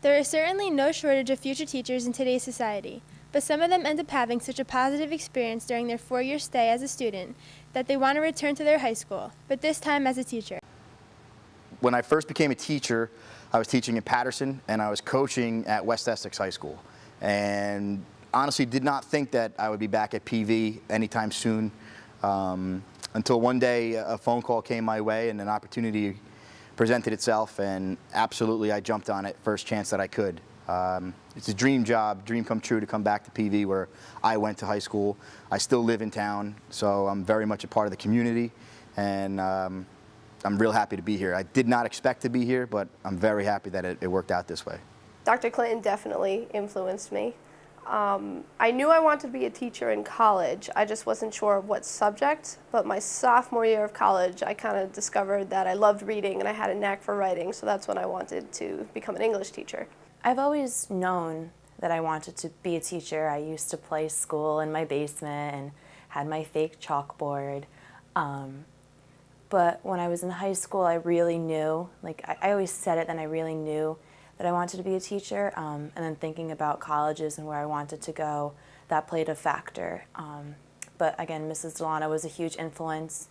There is certainly no shortage of future teachers in today's society, but some of them end up having such a positive experience during their 4-year stay as a student that they want to return to their high school, but this time as a teacher. When I first became a teacher, I was teaching in Patterson and I was coaching at West Essex High School. And honestly did not think that I would be back at PV anytime soon until one day a phone call came my way and an opportunity presented itself, and absolutely I jumped on it first chance that I could. It's a dream job, dream come true to come back to PV where I went to high school. I still live in town, so I'm very much a part of the community, and I'm real happy to be here. I did not expect to be here, but I'm very happy that it worked out this way. Dr. Clinton definitely influenced me. I knew I wanted to be a teacher in college. I just wasn't sure of what subject, but my sophomore year of college, I kind of discovered that I loved reading and I had a knack for writing, so that's when I wanted to become an English teacher. I've always known that I wanted to be a teacher. I used to play school in my basement and had my fake chalkboard. But when I was in high school, I really knew, like I always said it, then I really knew that I wanted to be a teacher, and then thinking about colleges and where I wanted to go, that played a factor. But again, Mrs. Delano was a huge influence.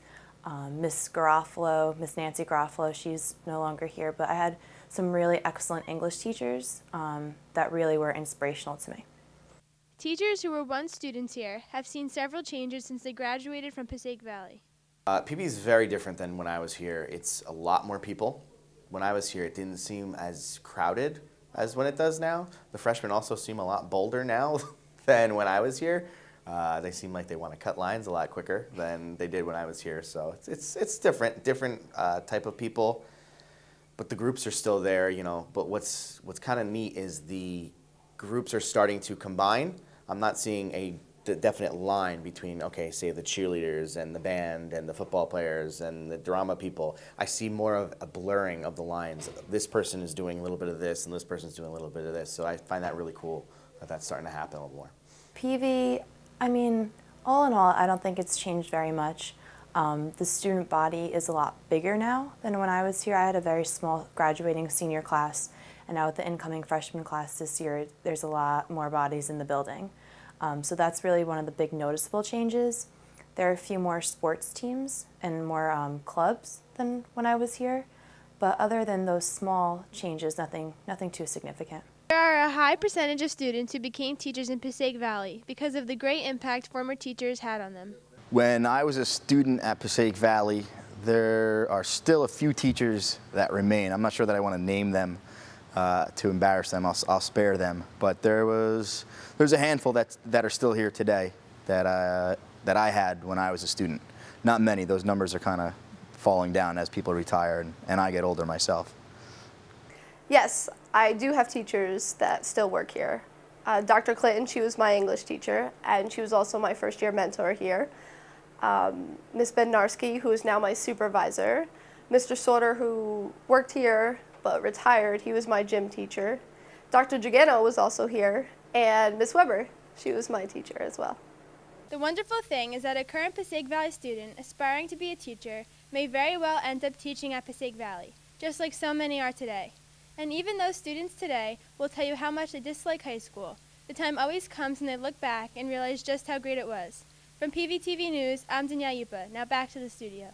Miss Garofalo, Miss Nancy Garofalo, she's no longer here, but I had some really excellent English teachers that really were inspirational to me. Teachers who were once students here have seen several changes since they graduated from Passaic Valley. PB is very different than when I was here. It's a lot more people. When I was here, it didn't seem as crowded as when it does now. The freshmen also seem a lot bolder now than when I was here. They seem like they want to cut lines a lot quicker than they did when I was here. So it's different type of people, but the groups are still there, you know. But what's kind of neat is the groups are starting to combine. I'm not seeing a definite line between, okay, say the cheerleaders and the band and the football players and the drama people. I see more of a blurring of the lines. This person is doing a little bit of this and this person's doing a little bit of this. So I find that really cool that that's starting to happen a little more. PV, I mean, all in all, I don't think it's changed very much. The student body is a lot bigger now than when I was here. I had a very small graduating senior class, and now with the incoming freshman class this year, there's a lot more bodies in the building. So that's really one of the big noticeable changes. There are a few more sports teams and more clubs than when I was here, but other than those small changes, nothing too significant. There are a high percentage of students who became teachers in Passaic Valley because of the great impact former teachers had on them. When I was a student at Passaic Valley, there are still a few teachers that remain. I'm not sure that I want to name them to embarrass them. I'll spare them. But there's a handful that are still here today that I had when I was a student. Not many. Those numbers are kind of falling down as people retire and I get older myself. Yes, I do have teachers that still work here. Dr. Clinton, she was my English teacher, and she was also my first-year mentor here. Ms. Bednarski, who is now my supervisor. Mr. Sorter, who worked here but retired, he was my gym teacher. Dr. Gigano was also here, and Ms. Weber, she was my teacher as well. The wonderful thing is that a current Passaic Valley student aspiring to be a teacher may very well end up teaching at Passaic Valley, just like so many are today. And even those students today will tell you how much they dislike high school. The time always comes when they look back and realize just how great it was. From PVTV News, I'm Danielle Yupa. Now back to the studio.